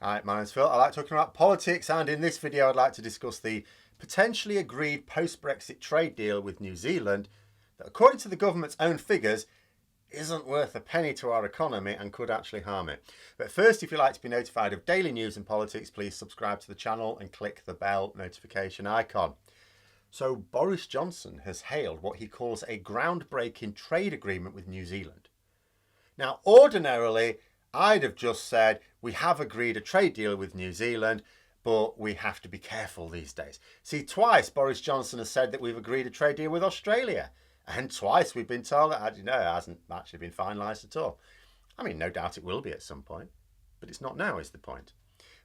Hi, my name's Phil. I like talking about politics, and in this video I'd like to discuss the potentially agreed post-Brexit trade deal with New Zealand that, according to the government's own figures, isn't worth a penny to our economy and could actually harm it. But first, if you'd like to be notified of daily news and politics, please subscribe to the channel and click the bell notification icon. So Boris Johnson has hailed what he calls a groundbreaking trade agreement with New Zealand. Now, ordinarily, I'd have just said, we have agreed a trade deal with New Zealand, but we have to be careful these days. See, twice Boris Johnson has said that we've agreed a trade deal with Australia. And twice we've been told that, it hasn't actually been finalised at all. I mean, no doubt it will be at some point, but it's not now is the point.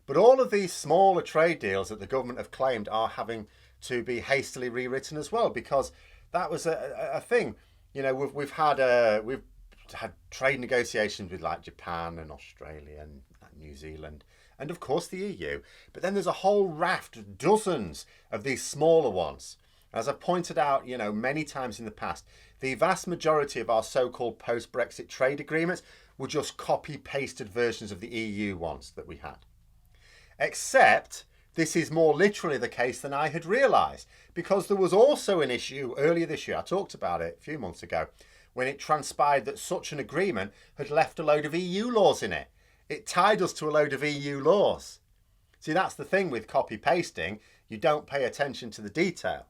But all of these smaller trade deals that the government have claimed are having to be hastily rewritten as well, because that was a thing. You know, we've had trade negotiations with like Japan and Australia and New Zealand and of course the EU, but then there's a whole raft, dozens of these smaller ones. As I've pointed out, many times in the past, the vast majority of our so-called post-Brexit trade agreements were just copy-pasted versions of the EU ones that we had. Except this is more literally the case than I had realised, because there was also an issue earlier this year, I talked about it a few months ago, when it transpired that such an agreement had left a load of EU laws in it. It tied us to a load of EU laws. See, that's the thing with copy-pasting, you don't pay attention to the detail.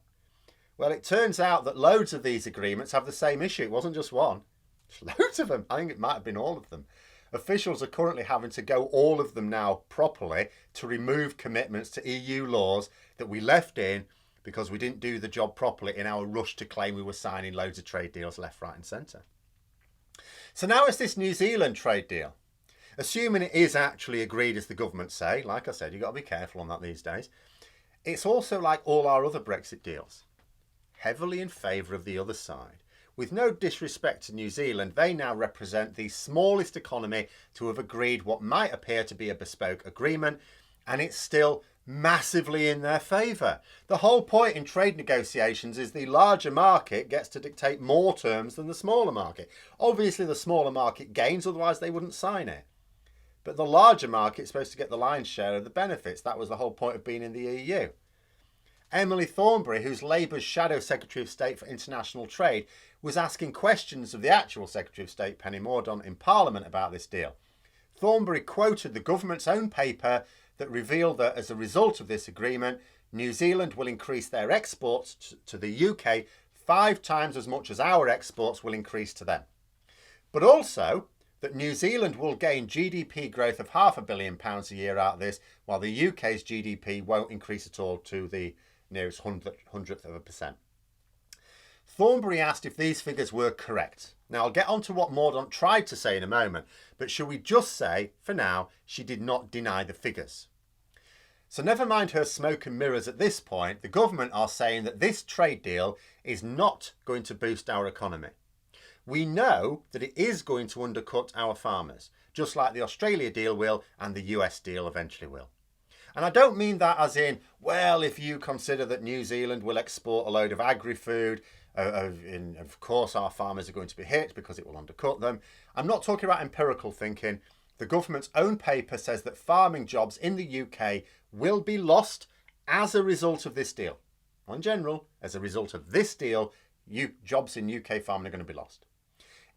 Well, it turns out that loads of these agreements have the same issue. It wasn't just one. There's loads of them. I think it might have been all of them. Officials are currently having to go all of them now properly to remove commitments to EU laws that we left in because we didn't do the job properly in our rush to claim we were signing loads of trade deals left, right and centre. So now it's this New Zealand trade deal. Assuming it is actually agreed as the government say, like I said, you've got to be careful on that these days. It's also like all our other Brexit deals, heavily in favour of the other side. With no disrespect to New Zealand, they now represent the smallest economy to have agreed what might appear to be a bespoke agreement, and it's still massively in their favour. The whole point in trade negotiations is the larger market gets to dictate more terms than the smaller market. Obviously the smaller market gains, otherwise they wouldn't sign it. But the larger market is supposed to get the lion's share of the benefits. That was the whole point of being in the EU. Emily Thornberry, who's Labour's Shadow Secretary of State for International Trade, was asking questions of the actual Secretary of State, Penny Mordaunt, in Parliament about this deal. Thornberry quoted the government's own paper that revealed that as a result of this agreement, New Zealand will increase their exports to the UK 5 times as much as our exports will increase to them. But also that New Zealand will gain GDP growth of £500 million a year out of this, while the UK's GDP won't increase at all to the nearest hundredth of a percent. Thornberry asked if these figures were correct. Now, I'll get on to what Mordaunt tried to say in a moment, but shall we just say, for now, she did not deny the figures. So never mind her smoke and mirrors at this point, the government are saying that this trade deal is not going to boost our economy. We know that it is going to undercut our farmers, just like the Australia deal will and the US deal eventually will. And I don't mean that as in, well, if you consider that New Zealand will export a load of agri-food, of course our farmers are going to be hit because it will undercut them. I'm not talking about empirical thinking. The government's own paper says that farming jobs in the UK will be lost as a result of this deal. Not in general, as a result of this deal, jobs in UK farming are going to be lost.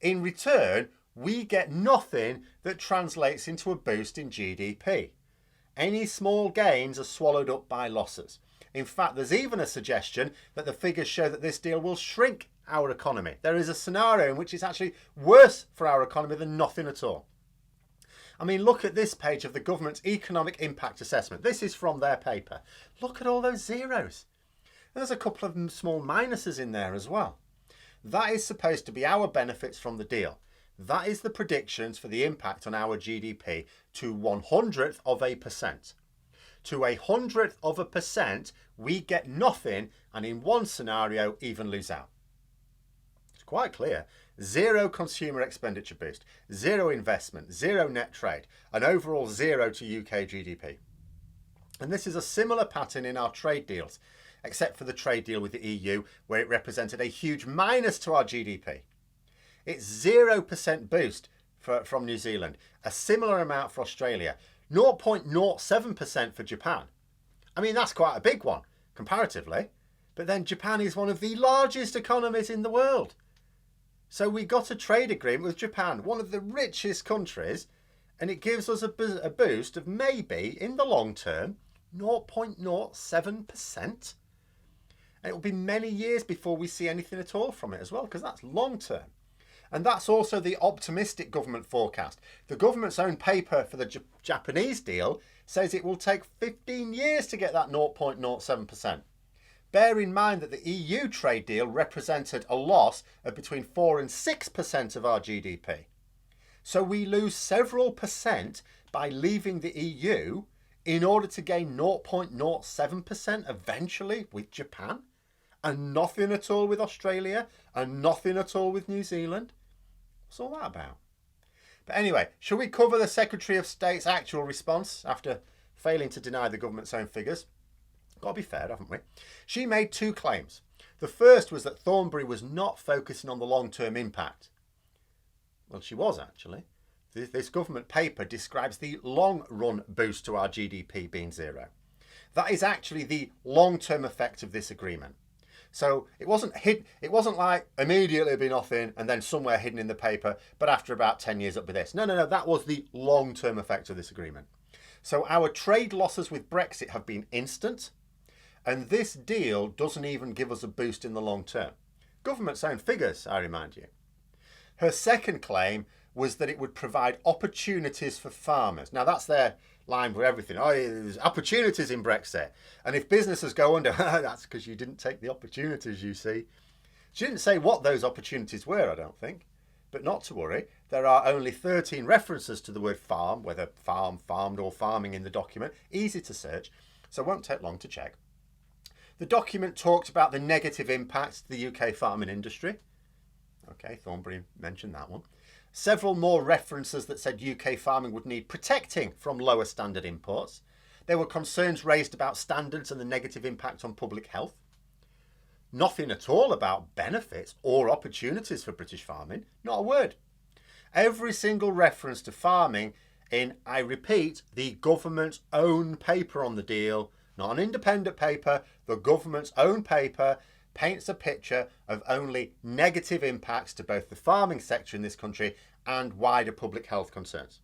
In return, we get nothing that translates into a boost in GDP. Any small gains are swallowed up by losses. In fact, there's even a suggestion that the figures show that this deal will shrink our economy. There is a scenario in which it's actually worse for our economy than nothing at all. I mean, look at this page of the government's economic impact assessment. This is from their paper. Look at all those zeros. There's a couple of small minuses in there as well. That is supposed to be our benefits from the deal. That is the predictions for the impact on our GDP to 0.01%. To 0.01%, we get nothing, and in one scenario, even lose out. It's quite clear. Zero consumer expenditure boost, zero investment, zero net trade, and overall zero to UK GDP. And this is a similar pattern in our trade deals, except for the trade deal with the EU, where it represented a huge minus to our GDP. It's 0% boost from New Zealand, a similar amount for Australia. 0.07% for Japan. I mean, that's quite a big one, comparatively. But then Japan is one of the largest economies in the world. So we got a trade agreement with Japan, one of the richest countries, and it gives us a boost of maybe, in the long term, 0.07%. And it will be many years before we see anything at all from it as well, because that's long term. And that's also the optimistic government forecast. The government's own paper for the Japanese deal says it will take 15 years to get that 0.07%. Bear in mind that the EU trade deal represented a loss of between 4 and 6% of our GDP. So we lose several percent by leaving the EU in order to gain 0.07% eventually with Japan, and nothing at all with Australia, and nothing at all with New Zealand. What's all that about? But anyway, shall we cover the Secretary of State's actual response after failing to deny the government's own figures? Got to be fair, haven't we? She made two claims. The first was that Thornberry was not focusing on the long-term impact. Well, she was actually. This government paper describes the long-run boost to our GDP being zero. That is actually the long-term effect of this agreement. So it wasn't like immediately be nothing and then somewhere hidden in the paper, but after about 10 years up with this. No, that was the long-term effect of this agreement. So our trade losses with Brexit have been instant, and this deal doesn't even give us a boost in the long term. Government's own figures, I remind you. Her second claim was that it would provide opportunities for farmers. Now that's their line for everything. Oh, there's opportunities in Brexit. And if businesses go under, that's because you didn't take the opportunities, you see. She didn't say what those opportunities were, I don't think. But not to worry, there are only 13 references to the word farm, whether farm, farmed or farming in the document. Easy to search, so it won't take long to check. The document talked about the negative impacts to the UK farming industry. Okay, Thornberry mentioned that one. Several more references that said UK farming would need protecting from lower standard imports. There were concerns raised about standards and the negative impact on public health. Nothing at all about benefits or opportunities for British farming. Not a word. Every single reference to farming in, I repeat, the government's own paper on the deal, not an independent paper, the government's own paper, paints a picture of only negative impacts to both the farming sector in this country and wider public health concerns.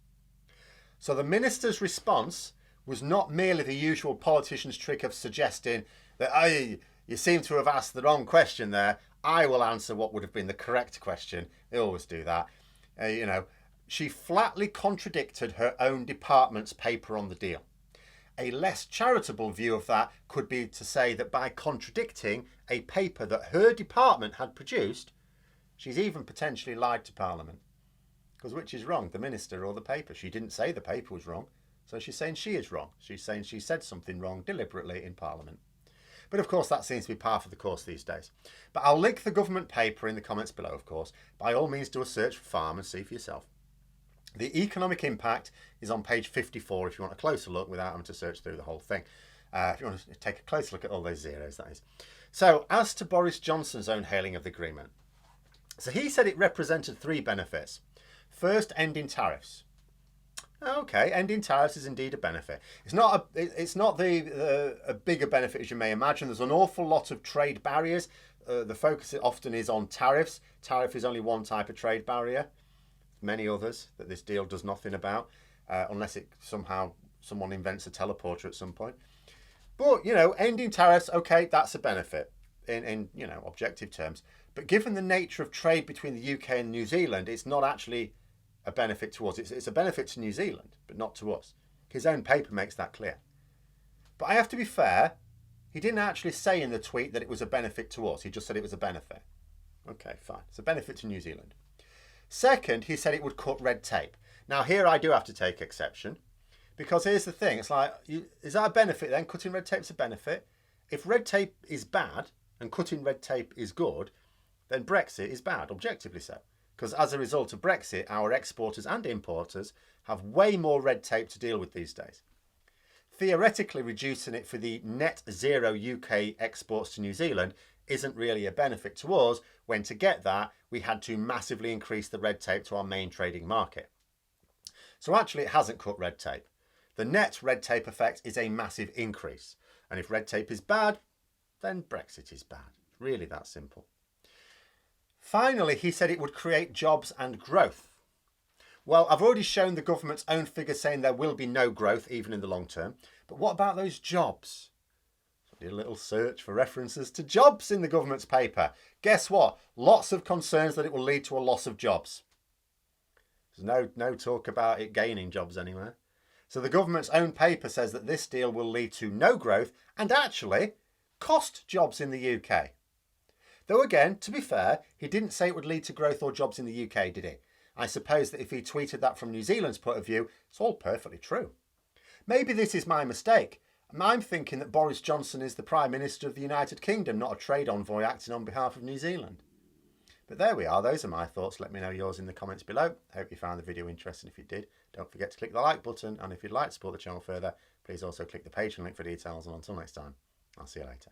So the minister's response was not merely the usual politician's trick of suggesting that, you seem to have asked the wrong question there. I will answer what would have been the correct question. They always do that. She flatly contradicted her own department's paper on the deal. A less charitable view of that could be to say that by contradicting a paper that her department had produced, she's even potentially lied to Parliament. Because which is wrong, the minister or the paper? She didn't say the paper was wrong, so she's saying she is wrong. She's saying she said something wrong deliberately in Parliament. But of course that seems to be par for the course these days. But I'll link the government paper in the comments below, of course. By all means do a search for farm and see for yourself. The economic impact is on page 54 if you want a closer look without having to search through the whole thing. If you want to take a closer look at all those zeros, that is. So as to Boris Johnson's own hailing of the agreement. So he said it represented three benefits. First, ending tariffs. Okay, ending tariffs is indeed a benefit. It's not a bigger benefit as you may imagine. There's an awful lot of trade barriers. The focus often is on tariffs. Tariff is only one type of trade barrier. Many others that this deal does nothing about, unless it someone invents a teleporter at some point. But ending tariffs, okay, that's a benefit in objective terms. But given the nature of trade between the UK and New Zealand, it's not actually a benefit to us. It's a benefit to New Zealand, but not to us. His own paper makes that clear. But I have to be fair, he didn't actually say in the tweet that it was a benefit to us. He just said it was a benefit. Okay, fine. It's a benefit to New Zealand. Second, he said it would cut red tape. Now here I do have to take exception, because here's the thing. It's like, is that a benefit then? Cutting red tape's a benefit. If red tape is bad and cutting red tape is good, then Brexit is bad, objectively so. Because as a result of Brexit, our exporters and importers have way more red tape to deal with these days. Theoretically, reducing it for the net zero UK exports to New Zealand isn't really a benefit to us, when to get that, we had to massively increase the red tape to our main trading market. So actually it hasn't cut red tape. The net red tape effect is a massive increase. And if red tape is bad, then Brexit is bad. Really that simple. Finally, he said it would create jobs and growth. Well, I've already shown the government's own figures saying there will be no growth, even in the long term. But what about those jobs? So I did a little search for references to jobs in the government's paper. Guess what? Lots of concerns that it will lead to a loss of jobs. There's no talk about it gaining jobs anywhere. So the government's own paper says that this deal will lead to no growth and actually cost jobs in the UK. Though again, to be fair, he didn't say it would lead to growth or jobs in the UK, did he? I suppose that if he tweeted that from New Zealand's point of view, it's all perfectly true. Maybe this is my mistake. I'm thinking that Boris Johnson is the Prime Minister of the United Kingdom, not a trade envoy acting on behalf of New Zealand. But there we are, those are my thoughts. Let me know yours in the comments below. I hope you found the video interesting. If you did, don't forget to click the like button, and if you'd like to support the channel further, please also click the Patreon link for details, and until next time, I'll see you later.